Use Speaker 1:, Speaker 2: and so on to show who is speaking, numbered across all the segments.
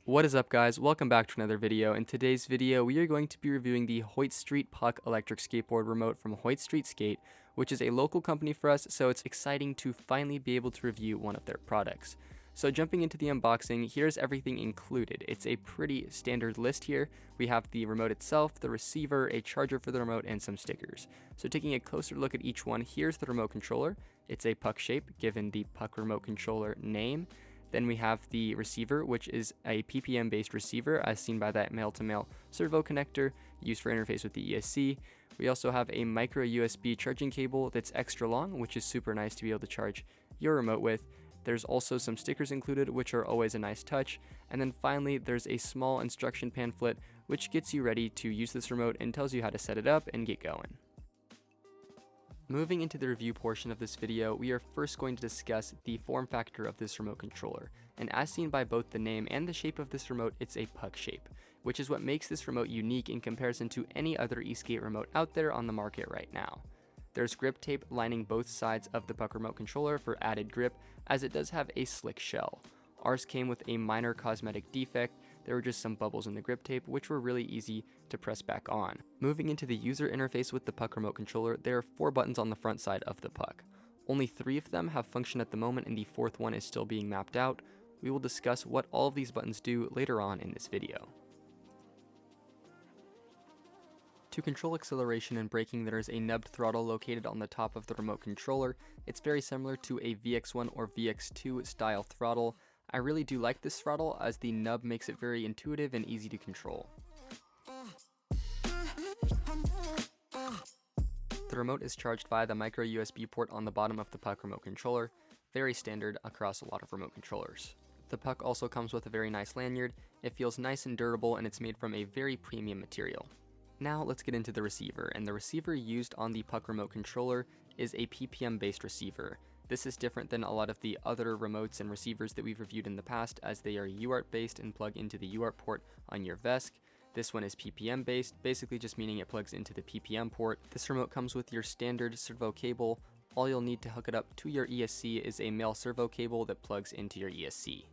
Speaker 1: What is up, guys? Welcome back to another video. In today's video, we are going to be reviewing the Hoyt Street Puck electric skateboard remote from Hoyt Street Skate, which is a local company for us, so it's exciting to finally be able to review one of their products. So jumping into the unboxing, here's everything included. It's a pretty standard list here. We have the remote itself, the receiver, a charger for the remote, and some stickers. So taking a closer look at each one, here's the remote controller. It's a puck shape, given the puck remote controller name. Then we have the receiver, which is a PPM based receiver as seen by that male-to-male servo connector used for interface with the ESC. We also have a micro USB charging cable that's extra long, which is super nice to be able to charge your remote with. There's also some stickers included, which are always a nice touch. And then finally, there's a small instruction pamphlet, which gets you ready to use this remote and tells you how to set it up and get going. Moving into the review portion of this video, we are first going to discuss the form factor of this remote controller. And as seen by both the name and the shape of this remote, it's a puck shape, which is what makes this remote unique in comparison to any other eSkate remote out there on the market right now. There's grip tape lining both sides of the puck remote controller for added grip, as it does have a slick shell. Ours came with a minor cosmetic defect. There were just some bubbles in the grip tape, which were really easy to press back on. Moving into the user interface with the puck remote controller, there are 4 buttons on the front side of the puck. Only 3 of them have function at the moment, and the 4th one is still being mapped out. We will discuss what all of these buttons do later on in this video. To control acceleration and braking, there is a nubbed throttle located on the top of the remote controller. It's very similar to a VX1 or VX2 style throttle. I really do like this throttle, as the nub makes it very intuitive and easy to control. The remote is charged via the micro USB port on the bottom of the puck remote controller, very standard across a lot of remote controllers. The puck also comes with a very nice lanyard. It feels nice and durable, and it's made from a very premium material. Now let's get into the receiver, and the receiver used on the puck remote controller is a PPM based receiver. This is different than a lot of the other remotes and receivers that we've reviewed in the past, as they are UART based and plug into the UART port on your VESC. This one is PPM based, basically just meaning it plugs into the PPM port. This remote comes with your standard servo cable. All you'll need to hook it up to your ESC is a male servo cable that plugs into your ESC.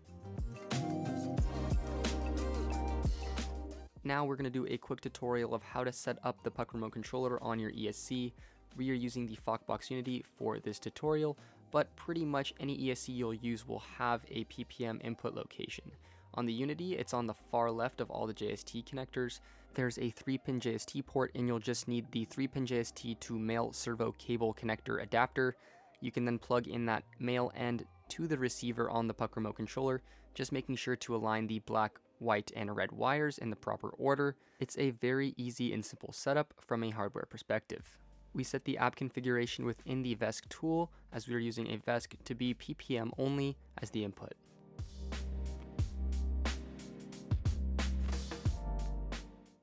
Speaker 1: Now we're going to do a quick tutorial of how to set up the puck remote controller on your ESC. We are using the Fockbox Unity for this tutorial, but pretty much any ESC you'll use will have a PPM input location. On the Unity, it's on the far left of all the JST connectors. There's a 3-pin JST port, and you'll just need the 3-pin JST to male servo cable connector adapter. You can then plug in that male end to the receiver on the puck remote controller, just making sure to align the black, white, and red wires in the proper order. It's a very easy and simple setup from a hardware perspective. We set the app configuration within the VESC tool, as we are using a VESC, to be PPM only as the input.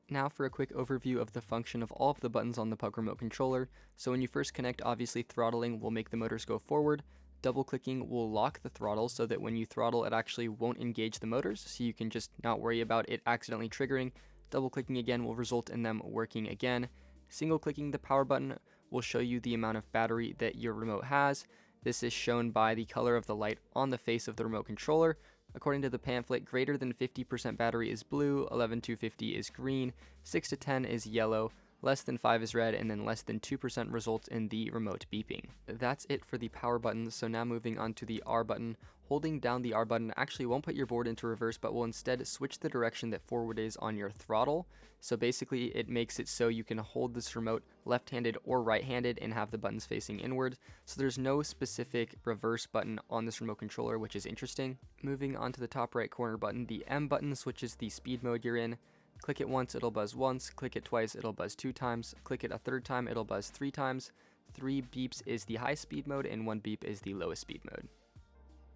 Speaker 1: Now for a quick overview of the function of all of the buttons on the puck remote controller. So when you first connect, obviously throttling will make the motors go forward. Double clicking will lock the throttle so that when you throttle, it actually won't engage the motors, so you can just not worry about it accidentally triggering. Double clicking again will result in them working again. Single clicking the power button will show you the amount of battery that your remote has. This is shown by the color of the light on the face of the remote controller. According to the pamphlet, greater than 50% battery is blue, 11 to 50 is green, 6 to 10 is yellow, less than 5 is red, and then less than 2% results in the remote beeping. That's it for the power button, so now moving on to the R button. Holding down the R button actually won't put your board into reverse, but will instead switch the direction that forward is on your throttle. So basically it makes it so you can hold this remote left-handed or right-handed and have the buttons facing inward. So there's no specific reverse button on this remote controller, which is interesting. Moving on to the top right corner button, the M button switches the speed mode you're in. Click it once, it'll buzz once. Click it twice, it'll buzz 2 times. Click it a 3rd time, it'll buzz 3 times. 3 beeps is the high speed mode, and 1 beep is the lowest speed mode.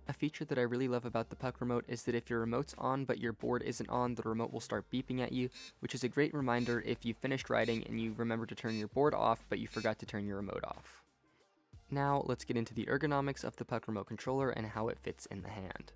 Speaker 1: A feature that I really love about the puck remote is that if your remote's on but your board isn't on, the remote will start beeping at you, which is a great reminder if you finished riding and you remember to turn your board off but you forgot to turn your remote off. Now let's get into the ergonomics of the puck remote controller and how it fits in the hand.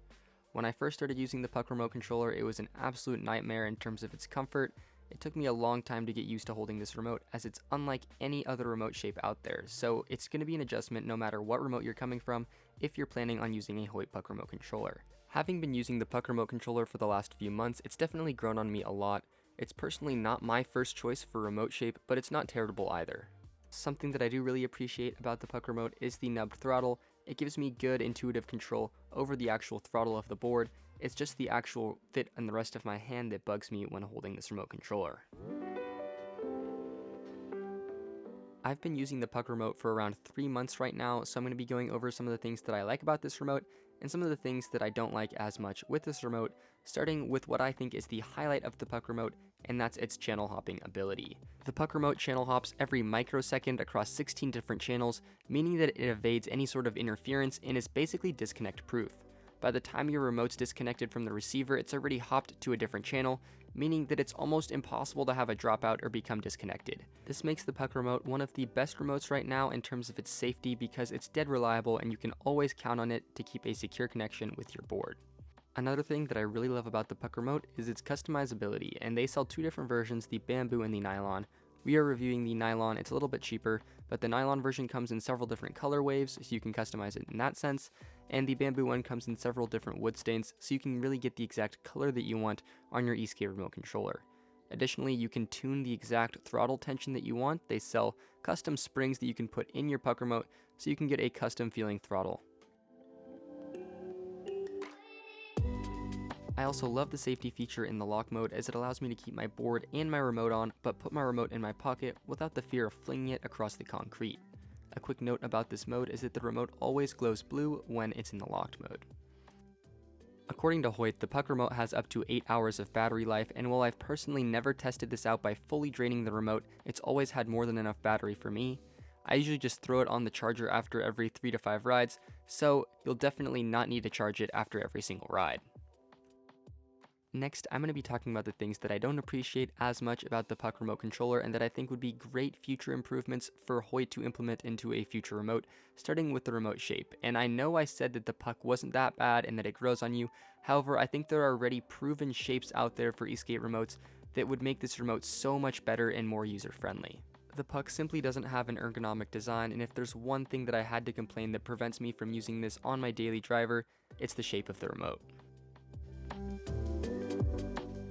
Speaker 1: When I first started using the puck remote controller, it was an absolute nightmare in terms of its comfort. It took me a long time to get used to holding this remote, as it's unlike any other remote shape out there, so it's going to be an adjustment no matter what remote you're coming from if you're planning on using a Hoyt Puck remote controller. Having been using the puck remote controller for the last few months, it's definitely grown on me a lot. It's personally not my first choice for remote shape, but it's not terrible either. Something that I do really appreciate about the puck remote is the nubbed throttle. It gives me good intuitive control over the actual throttle of the board. It's just the actual fit on the rest of my hand that bugs me when holding this remote controller. I've been using the puck remote for around 3 months right now, so I'm going to be going over some of the things that I like about this remote and some of the things that I don't like as much with this remote, starting with what I think is the highlight of the puck remote, and that's its channel hopping ability. The puck remote channel hops every microsecond across 16 different channels, meaning that it evades any sort of interference and is basically disconnect proof. By the time your remote's disconnected from the receiver, it's already hopped to a different channel, meaning that it's almost impossible to have a dropout or become disconnected. This makes the puck remote one of the best remotes right now in terms of its safety because it's dead reliable and you can always count on it to keep a secure connection with your board. Another thing that I really love about the puck remote is its customizability, and they sell 2 different versions, the bamboo and the nylon. We are reviewing the nylon. It's a little bit cheaper, but the nylon version comes in several different color waves, so you can customize it in that sense, and the bamboo one comes in several different wood stains, so you can really get the exact color that you want on your eSkate remote controller. Additionally, you can tune the exact throttle tension that you want. They sell custom springs that you can put in your puck remote, so you can get a custom feeling throttle. I also love the safety feature in the lock mode, as it allows me to keep my board and my remote on, but put my remote in my pocket without the fear of flinging it across the concrete. A quick note about this mode is that the remote always glows blue when it's in the locked mode. According to Hoyt, the puck remote has up to 8 hours of battery life, and while I've personally never tested this out by fully draining the remote, it's always had more than enough battery for me. I usually just throw it on the charger after every 3 to 5 rides, so you'll definitely not need to charge it after every single ride. Next, I'm going to be talking about the things that I don't appreciate as much about the puck remote controller and that I think would be great future improvements for Hoyt to implement into a future remote, starting with the remote shape. And I know I said that the puck wasn't that bad and that it grows on you, however, I think there are already proven shapes out there for eSkate remotes that would make this remote so much better and more user-friendly. The puck simply doesn't have an ergonomic design, and if there's one thing that I had to complain that prevents me from using this on my daily driver, it's the shape of the remote.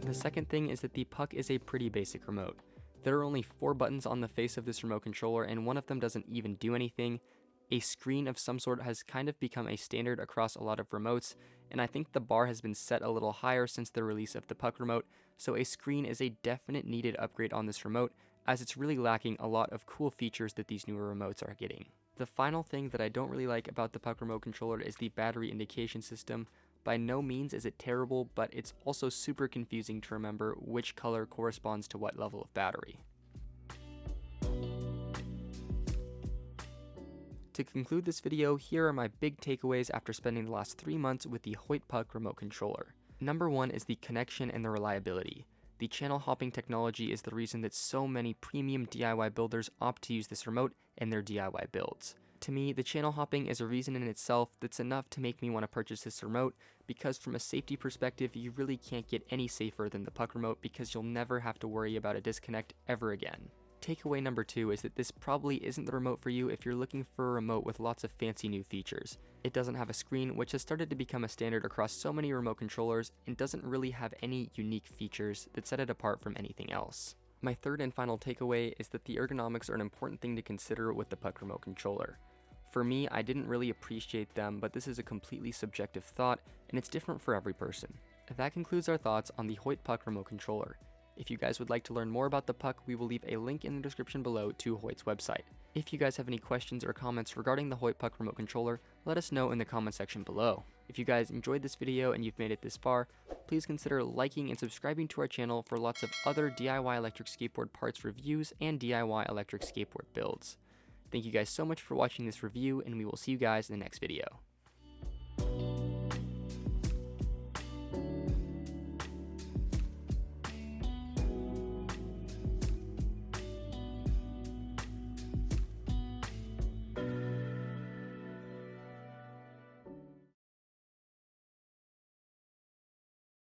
Speaker 1: The second thing is that the puck is a pretty basic remote. There are only 4 buttons on the face of this remote controller, and one of them doesn't even do anything. A screen of some sort has kind of become a standard across a lot of remotes, and I think the bar has been set a little higher since the release of the puck remote, so a screen is a definite needed upgrade on this remote, as it's really lacking a lot of cool features that these newer remotes are getting. The final thing that I don't really like about the puck remote controller is the battery indication system. By no means is it terrible, but it's also super confusing to remember which color corresponds to what level of battery. To conclude this video, here are my big takeaways after spending the last 3 months with the Hoyt puck remote controller. Number 1 is the connection and the reliability. The channel hopping technology is the reason that so many premium DIY builders opt to use this remote in their DIY builds. To me, the channel hopping is a reason in itself that's enough to make me want to purchase this remote, because from a safety perspective, you really can't get any safer than the puck remote because you'll never have to worry about a disconnect ever again. Takeaway number 2 is that this probably isn't the remote for you if you're looking for a remote with lots of fancy new features. It doesn't have a screen, which has started to become a standard across so many remote controllers, and doesn't really have any unique features that set it apart from anything else. My third and final takeaway is that the ergonomics are an important thing to consider with the puck remote controller. For me, I didn't really appreciate them, but this is a completely subjective thought, and it's different for every person. That concludes our thoughts on the Hoyt puck remote controller. If you guys would like to learn more about the puck, we will leave a link in the description below to Hoyt's website. If you guys have any questions or comments regarding the Hoyt puck remote controller, let us know in the comment section below. If you guys enjoyed this video and you've made it this far, please consider liking and subscribing to our channel for lots of other DIY electric skateboard parts reviews and DIY electric skateboard builds. Thank you guys so much for watching this review, and we will see you guys in the next video.